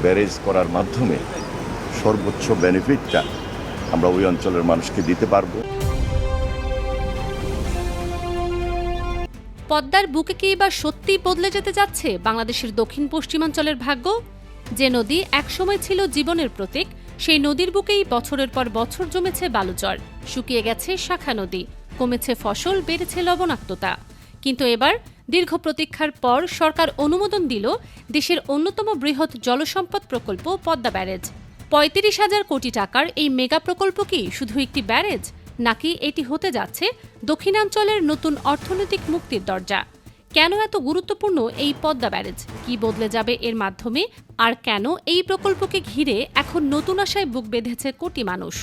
Barrage করার মাধ্যমে সর্বোচ্চ বেনিফিটটা আমরা ওই অঞ্চলের মানুষকে দিতে পারবো। পদ্মার বুকে কি এবার সত্যিই বদলে যেতে যাচ্ছে বাংলাদেশের দক্ষিণ পশ্চিমাঞ্চলের ভাগ্য? যে নদী একসময় ছিল জীবনের প্রতীক, সেই নদীর বুকেই বছরের পর বছর জমেছে বালুচর, শুকিয়ে গেছে শাখা নদী, কমেছে ফসল, বেড়েছে লবণাক্ততা। কিন্তু এবার দীর্ঘ প্রতীক্ষার পর সরকার অনুমোদন দিল দেশের অন্যতম বৃহৎ জলসম্পদ প্রকল্প পদ্মা ব্যারেজ। ৩৫,০০০ কোটি টাকার এই মেগা প্রকল্প কি শুধু একটি ব্যারেজ, নাকি এটি হতে যাচ্ছে দক্ষিণাঞ্চলের নতুন অর্থনৈতিক মুক্তির দরজা? কেন এত গুরুত্বপূর্ণ এই পদ্মা ব্যারেজ, কি বদলে যাবে এর মাধ্যমে, আর কেন এই প্রকল্পকে ঘিরে এখন নতুন আশায় বুক বেঁধেছে কোটি মানুষ?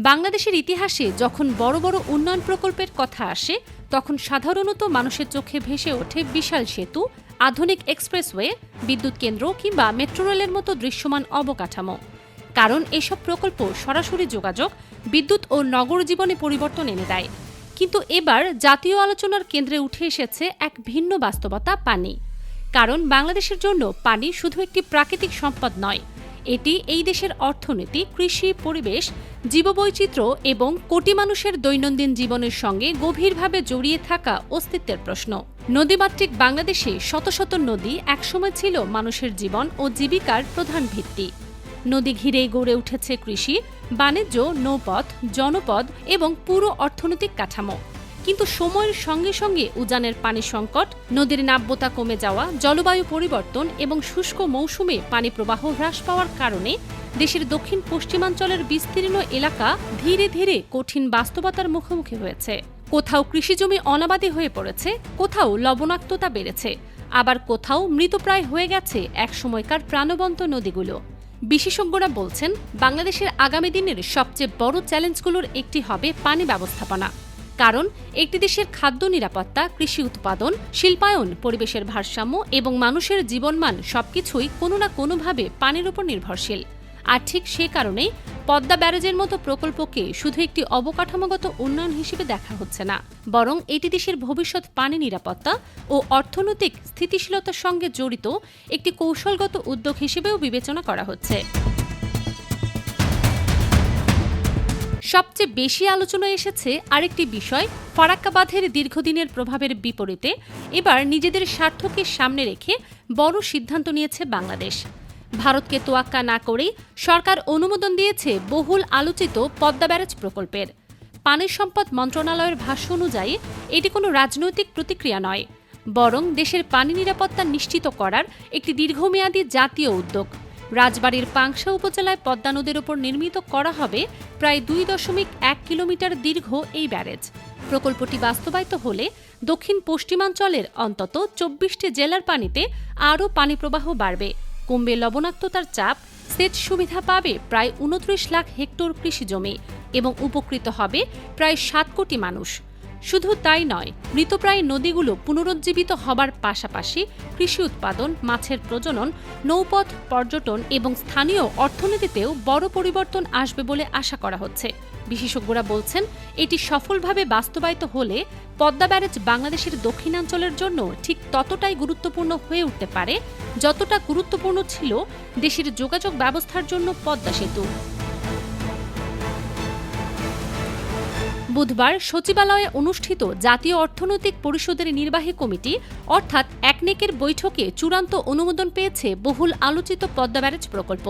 বাংলাদেশের ইতিহাসে যখন বড় বড় উন্নয়ন প্রকল্পের কথা আসে, তখন সাধারণত মানুষের চোখে ভেসে ওঠে বিশাল সেতু, আধুনিক এক্সপ্রেসওয়ে, বিদ্যুৎ কেন্দ্র কিংবা মেট্রো রেলের মতো দৃশ্যমান অবকাঠামো। কারণ এসব প্রকল্প সরাসরি যোগাযোগ, বিদ্যুৎ ও নগর জীবনে পরিবর্তন এনে দেয়। কিন্তু এবার জাতীয় আলোচনার কেন্দ্রে উঠে এসেছে এক ভিন্ন বাস্তবতা, পানি। কারণ বাংলাদেশের জন্য পানি শুধু একটি প্রাকৃতিক সম্পদ নয়, এটি এই দেশের অর্থনীতি, কৃষি, পরিবেশ, জীববৈচিত্র্য এবং কোটি মানুষের দৈনন্দিন জীবনের সঙ্গে গভীরভাবে জড়িয়ে থাকা অস্তিত্বের প্রশ্ন। নদীমাতৃক বাংলাদেশে শত শত নদী একসময় ছিল মানুষের জীবন ও জীবিকার প্রধান ভিত্তি। নদী ঘিরেই গড়ে উঠেছে কৃষি, বাণিজ্য, নৌপথ, জনপদ এবং পুরো অর্থনৈতিক কাঠামো। কিন্তু সময়ের সঙ্গে সঙ্গে উজানের পানি সংকট, নদীর নাব্যতা কমে যাওয়া, জলবায়ু পরিবর্তন এবং শুষ্ক মৌসুমে পানি প্রবাহ হ্রাস পাওয়ার কারণে দেশের দক্ষিণ পশ্চিমাঞ্চলের বিস্তীর্ণ এলাকা ধীরে ধীরে কঠিন বাস্তবতার মুখোমুখি হয়েছে। কোথাও কৃষিজমি অনাবাদী হয়ে পড়েছে, কোথাও লবণাক্ততা বেড়েছে, আবার কোথাও মৃতপ্রায় হয়ে গেছে একসময়কার প্রাণবন্ত নদীগুলো। বিশেষজ্ঞরা বলছেন, বাংলাদেশের আগামী দিনের সবচেয়ে বড় চ্যালেঞ্জগুলোর একটি হবে পানি ব্যবস্থাপনা। কারণ একটি দেশের খাদ্য নিরাপত্তা, কৃষি উৎপাদন, শিল্পায়ন, পরিবেশের ভারসাম্য এবং মানুষের জীবনমান সবকিছুই কোনো না কোনোভাবে পানির উপর নির্ভরশীল। আর ঠিক সে কারণেই পদ্মা ব্যারেজের মতো প্রকল্পকে শুধু একটি অবকাঠামোগত উন্নয়ন হিসেবে দেখা হচ্ছে না, বরং এটি দেশের ভবিষ্যৎ পানি নিরাপত্তা ও অর্থনৈতিক স্থিতিশীলতার সঙ্গে জড়িত একটি কৌশলগত উদ্যোগ হিসেবেও বিবেচনা করা হচ্ছে। সবচেয়ে বেশি আলোচনায় এসেছে আরেকটি বিষয়, ফারাক্কা বাঁধের দীর্ঘদিনের প্রভাবের বিপরীতে এবার নিজেদের স্বার্থকে সামনে রেখে বড় সিদ্ধান্ত নিয়েছে বাংলাদেশ। ভারতকে তোয়াক্কা না করেই সরকার অনুমোদন দিয়েছে বহুল আলোচিত পদ্মা ব্যারেজ প্রকল্পের। পানি সম্পদ মন্ত্রণালয়ের ভাষ্য অনুযায়ী এটি কোনো রাজনৈতিক প্রতিক্রিয়া নয়, বরং দেশের পানি নিরাপত্তা নিশ্চিত করার একটি দীর্ঘমেয়াদী জাতীয় উদ্যোগ। রাজবাড়ীর পাংশা উপজেলায় পদ্মা নদীর উপর নির্মিত করা হবে প্রায় 2.1 কিলোমিটার দীর্ঘ এই ব্যারেজ। প্রকল্পটি বাস্তবায়িত হলে দক্ষিণ পশ্চিমাঞ্চলের অন্তত 24টি জেলার পানিতে আরও পানি প্রবাহ বাড়বে, কমবে লবণাক্ততার চাপ, সেচ সুবিধা পাবে প্রায় 29 লাখ হেক্টর কৃষিজমি এবং উপকৃত হবে প্রায় 7 কোটি মানুষ। শুধু তাই নয়, মৃতপ্রায় নদীগুলো পুনরুজ্জীবিত হবার পাশাপাশি কৃষি উৎপাদন, মাছের প্রজনন, নৌপথ, পর্যটন এবং স্থানীয় অর্থনীতিতেও বড় পরিবর্তন আসবে বলে আশা করা হচ্ছে। বিশেষজ্ঞরা বলছেন, এটি সফলভাবে বাস্তবায়িত হলে পদ্মা ব্যারেজ বাংলাদেশের দক্ষিণাঞ্চলের জন্য ঠিক ততটাই গুরুত্বপূর্ণ হয়ে উঠতে পারে যতটা গুরুত্বপূর্ণ ছিল দেশের যোগাযোগ ব্যবস্থার জন্য পদ্মা সেতু। বুধবার সচিবালয়ে অনুষ্ঠিত জাতীয় অর্থনৈতিক পরিষদের নির্বাহী কমিটি অর্থাৎ একনেকের বৈঠকে চূড়ান্ত অনুমোদন পেয়েছে বহুল আলোচিত পদ্মা ব্যারেজ প্রকল্প।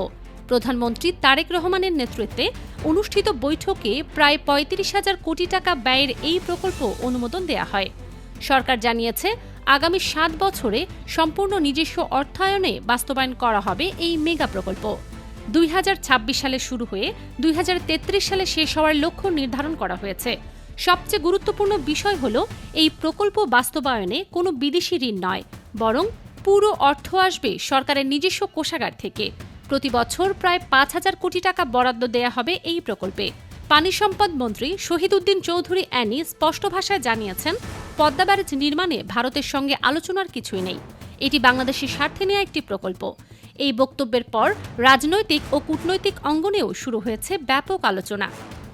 প্রধানমন্ত্রী তারেক রহমানের নেতৃত্বে অনুষ্ঠিত বৈঠকে প্রায় ৩৫,০০০ কোটি টাকা ব্যয়ের এই প্রকল্প অনুমোদন দেয়া হয়। সরকার জানিয়েছে, আগামী 7 বছরে সম্পূর্ণ নিজস্ব অর্থায়নে বাস্তবায়ন করা হবে এই মেগা প্রকল্প। 2026 সালে শুরু হয়ে 2033 সালে শেষ হওয়ার লক্ষ্য নির্ধারণ করা হয়েছে। সবচেয়ে গুরুত্বপূর্ণ বিষয় হল, এই প্রকল্প বাস্তবায়নে কোনো বিদেশি ঋণ নয়, বরং পুরো অর্থ আসবে সরকারের নিজস্ব কোষাগার থেকে। প্রতি বছর প্রায় 5,000 কোটি টাকা বরাদ্দ দেয়া হবে এই প্রকল্পে। পানি সম্পদ মন্ত্রী শহীদ উদ্দিন চৌধুরী অ্যানি স্পষ্ট ভাষায় জানিয়েছেন, পদ্মা ব্যারেজ নির্মাণে ভারতের সঙ্গে আলোচনার কিছুই নেই, এটি বাংলাদেশের স্বার্থে নেওয়া একটি প্রকল্প। এই বক্তব্যের পর রাজনৈতিক ও কূটনৈতিক অঙ্গনেও শুরু হয়েছে ব্যাপক আলোচনা।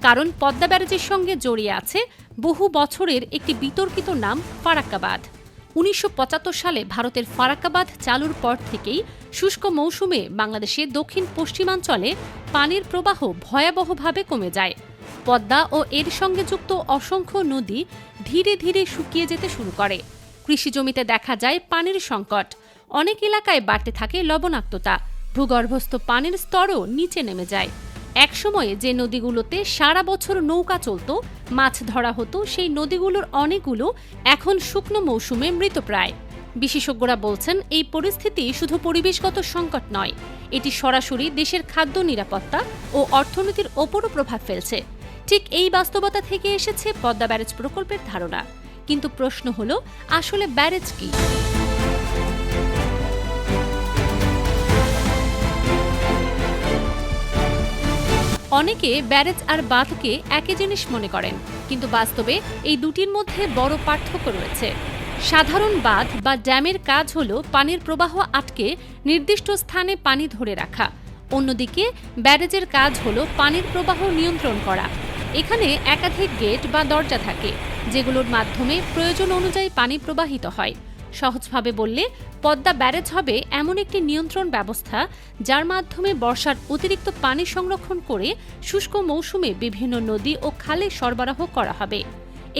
কারণ পদ্মা ব্যারেজের সঙ্গে জড়িয়ে আছে বহু বছরের একটি বিতর্কিত নাম, ফারাক্কা বাঁধ। 1975 সালে ভারতের ফারাক্কা বাঁধ চালুর পর থেকেই শুষ্ক মৌসুমে বাংলাদেশে দক্ষিণ পশ্চিমাঞ্চলে পানির প্রবাহ ভয়াবহভাবে কমে যায়। পদ্মা ও এর সঙ্গে যুক্ত অসংখ্য নদী ধীরে ধীরে শুকিয়ে যেতে শুরু করে। কৃষিজমিতে দেখা যায় পানির সংকট, অনেক এলাকায় বাড়তে থাকে লবণাক্ততা, ভূগর্ভস্থ পানির স্তরও নিচে নেমে যায়। একসময়ে যে নদীগুলোতে সারা বছর নৌকা চলত, মাছ ধরা হতো, সেই নদীগুলোর অনেকগুলো এখন শুকনো মৌসুমে মৃতপ্রায়। বিশেষজ্ঞরা বলছেন, এই পরিস্থিতি শুধু পরিবেশগত সংকট নয়, এটি সরাসরি দেশের খাদ্য নিরাপত্তা ও অর্থনীতির ওপরও প্রভাব ফেলছে। ঠিক এই বাস্তবতা থেকে এসেছে পদ্মা ব্যারেজ প্রকল্পের ধারণা। কিন্তু প্রশ্ন হলো, আসলে ব্যারেজ কি? অনেকে ব্যারেজ আর বাঁধকে একই জিনিস মনে করেন, কিন্তু বাস্তবে এই দুটির মধ্যে বড় পার্থক্য রয়েছে। সাধারণ বাঁধ বা ড্যামের কাজ হলো পানির প্রবাহ আটকে নির্দিষ্ট স্থানে পানি ধরে রাখা। অন্যদিকে ব্যারেজের কাজ হলো পানির প্রবাহ নিয়ন্ত্রণ করা। এখানে একাধিক গেট বা দরজা থাকে, যেগুলোর মাধ্যমে প্রয়োজন অনুযায়ী পানি প্রবাহিত হয়। সহজভাবে বললে, পদ্মা ব্যারেজ হবে এমন একটি নিয়ন্ত্রণ ব্যবস্থা যার মাধ্যমে বর্ষার অতিরিক্ত পানি সংরক্ষণ করে শুষ্ক মৌসুমে বিভিন্ন নদী ও খালে সরবরাহ করা হবে।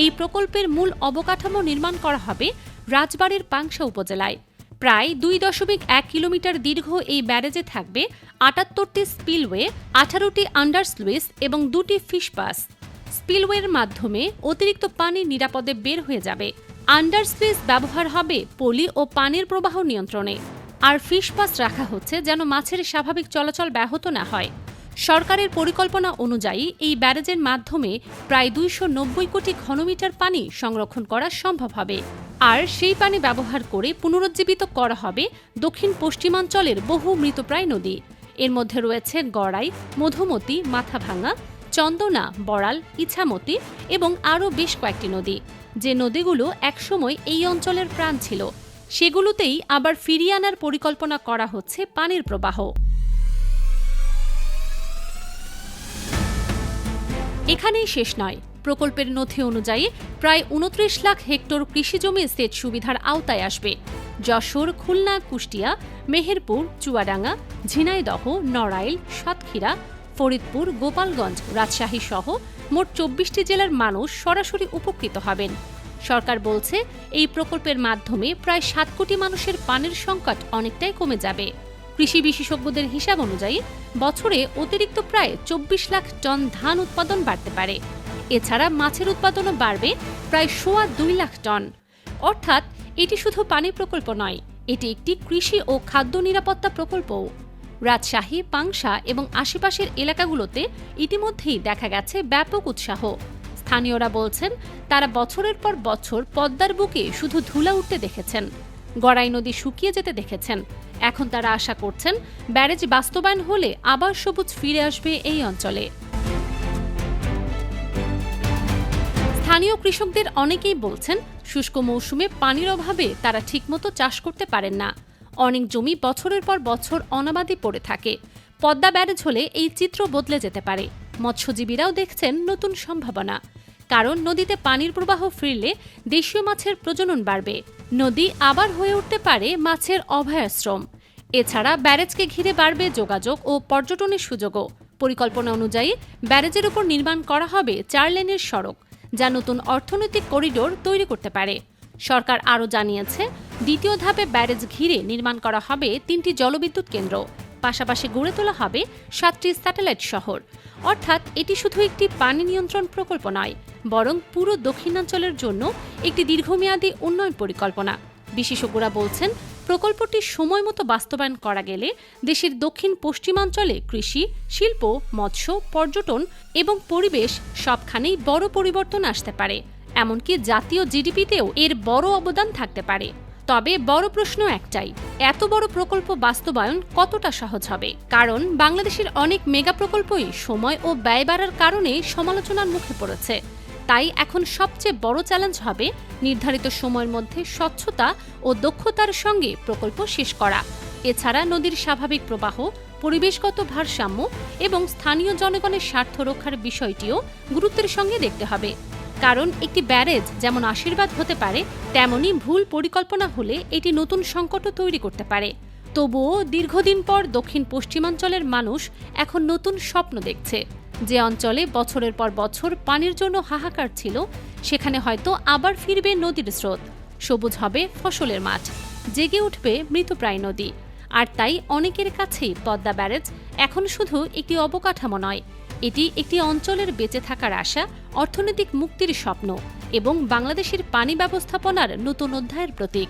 এই প্রকল্পের মূল অবকাঠামো নির্মাণ করা হবে রাজবাড়ীর পাংশা উপজেলায়। প্রায় 2.1 কিলোমিটার দীর্ঘ এই ব্যারেজে থাকবে 78টি স্পিলওয়ে, 18টি আন্ডারস্লুইস এবং 2টি ফিশপাস। স্পিলওয়ের মাধ্যমে অতিরিক্ত পানি নিরাপদে বের হয়ে যাবে। আন্ডারস্লুইস ব্যবহার হবে পলি ও পানির প্রবাহ নিয়ন্ত্রণে, আর ফিশপাস রাখা হচ্ছে যেন মাছের স্বাভাবিক চলাচল ব্যাহত না হয়। সরকারের পরিকল্পনা অনুযায়ী এই ব্যারেজের মাধ্যমে প্রায় 290 কোটি ঘনমিটার পানি সংরক্ষণ করা সম্ভব হবে, আর সেই পানি ব্যবহার করে পুনরুজ্জীবিত করা হবে দক্ষিণ পশ্চিমাঞ্চলের বহু মৃতপ্রায় নদী। এর মধ্যে রয়েছে গড়াই, মধুমতি, মাথাভাঙা, চন্দনা, বড়াল, ইছামতি এবং আরও বেশ কয়েকটি নদী, যে নদীগুলো একসময় এই অঞ্চলের প্রাণ ছিল। সেগুলোতেই আবার ফিরিয়ে আনার পরিকল্পনা করা হচ্ছে পানির প্রবাহ। এখানেই শেষ নয়। প্রকল্পের নথি অনুযায়ী প্রায় 29 লাখ হেক্টর কৃষিজমি সেচ সুবিধার আওতায় আসবে। যশোর, খুলনা, কুষ্টিয়া, মেহেরপুর, চুয়াডাঙ্গা, ঝিনাইদহ, নড়াইল, সাতক্ষীরা, ফরিদপুর, গোপালগঞ্জ, রাজশাহী সহ মোট 24টি জেলার মানুষ সরাসরি উপকৃত হবেন। সরকার বলছে, এই প্রকল্পের মাধ্যমে প্রায় 7 কোটি মানুষের পানির সংকট অনেকটাই কমে যাবে। কৃষি বিশেষজ্ঞদের হিসাব অনুযায়ী বছরে অতিরিক্ত প্রায় 24 লাখ টন ধান উৎপাদন বাড়তে পারে। এছাড়া মাছের উৎপাদনও বাড়বে প্রায় 2.25 লাখ টন। অর্থাৎ এটি শুধু পানি প্রকল্প নয়, এটি একটি কৃষি ও খাদ্য নিরাপত্তা প্রকল্পও। রাজশাহী, পাংশা এবং আশেপাশের এলাকাগুলোতে ইতিমধ্যেই দেখা গেছে ব্যাপক উৎসাহ। স্থানীয়রা বলছেন, তারা বছরের পর বছর পদ্মার বুকে শুধু ধুলা উঠতে দেখেছেন, গড়াই নদী শুকিয়ে যেতে দেখেছেন। এখন তারা আশা করছেন, ব্যারেজ বাস্তবায়ন হলে আবার সবুজ ফিরে আসবে এই অঞ্চলে। স্থানীয় কৃষকদের অনেকেই বলছেন, শুষ্ক মৌসুমে পানির অভাবে তারা ঠিকমতো চাষ করতে পারেন না। অনেক জমি বছরের পর বছর অনাবাদি পড়ে থাকে। পদ্মা ব্যারেজ হলে এই চিত্র বদলে যেতে পারে। মৎস্যজীবীরাও দেখছেন নতুন সম্ভাবনা, কারণ নদীতে পানির প্রবাহ ফিরলে দেশীয় মাছের প্রজনন বাড়বে, নদী আবার হয়ে উঠতে পারে মাছের অভয়াশ্রম। এছাড়া ব্যারেজকে ঘিরে বাড়বে যোগাযোগ ও পর্যটনের সুযোগও। পরিকল্পনা অনুযায়ী ব্যারেজের উপর নির্মাণ করা হবে 4 লেনের সড়ক, যা নতুন অর্থনৈতিক করিডোর তৈরি করতে পারে। সরকার আরও জানিয়েছে, দ্বিতীয় ধাপে ব্যারেজ ঘিরে নির্মাণ করা হবে 3টি জলবিদ্যুৎ কেন্দ্র, পাশাপাশি গড়ে তোলা হবে 7টি স্যাটেলাইট শহর। অর্থাৎ এটি শুধু একটি পানি নিয়ন্ত্রণ প্রকল্প নয়, বরং পুরো দক্ষিণাঞ্চলের জন্য একটি দীর্ঘমেয়াদী উন্নয়ন পরিকল্পনা। বিশেষজ্ঞরা বলছেন, প্রকল্পটি সময়মতো বাস্তবায়ন করা গেলে দেশের দক্ষিণ পশ্চিমাঞ্চলে কৃষি, শিল্প, মৎস্য, পর্যটন এবং পরিবেশ সবখানেই বড় পরিবর্তন আসতে পারে। এমনকি জাতীয় জিডিপিতেও এর বড় অবদান থাকতে পারে। তবে বড় প্রশ্ন একটাই, এত বড় প্রকল্প বাস্তবায়ন কতটা সহজ হবে? কারণ বাংলাদেশের অনেক মেগা প্রকল্পই সময় ও ব্যয় বাড়ার কারণে সমালোচনার মুখে পড়েছে। তাই এখন সবচেয়ে বড় চ্যালেঞ্জ হবে নির্ধারিত সময়ের মধ্যে স্বচ্ছতা ও দক্ষতার সঙ্গে প্রকল্প শেষ করা। এছাড়া নদীর স্বাভাবিক প্রবাহ, পরিবেশগত ভারসাম্য এবং স্থানীয় জনগণের স্বার্থ রক্ষার বিষয়টিও গুরুত্বের সঙ্গে দেখতে হবে। কারণ একটি ব্যারেজ যেমন আশীর্বাদ হতে পারে, তেমনি ভুল পরিকল্পনা হলে এটি নতুন সংকটও তৈরি করতে পারে। তবুও দীর্ঘদিন পর দক্ষিণ পশ্চিমাঞ্চলের মানুষ এখন নতুন স্বপ্ন দেখছে। যে অঞ্চলে বছরের পর বছর পানির জন্য হাহাকার ছিল, সেখানে হয়তো আবার ফিরবে নদীর স্রোত, সবুজ হবে ফসলের মাঠ, জেগে উঠবে মৃতপ্রায় নদী। আর তাই অনেকের কাছেই পদ্মা ব্যারেজ এখন শুধু একটি অবকাঠামো নয়, এটি একটি অঞ্চলের বেঁচে থাকার আশা, অর্থনৈতিক মুক্তির স্বপ্ন এবং বাংলাদেশের পানি ব্যবস্থাপনার নতুন অধ্যায়ের প্রতীক।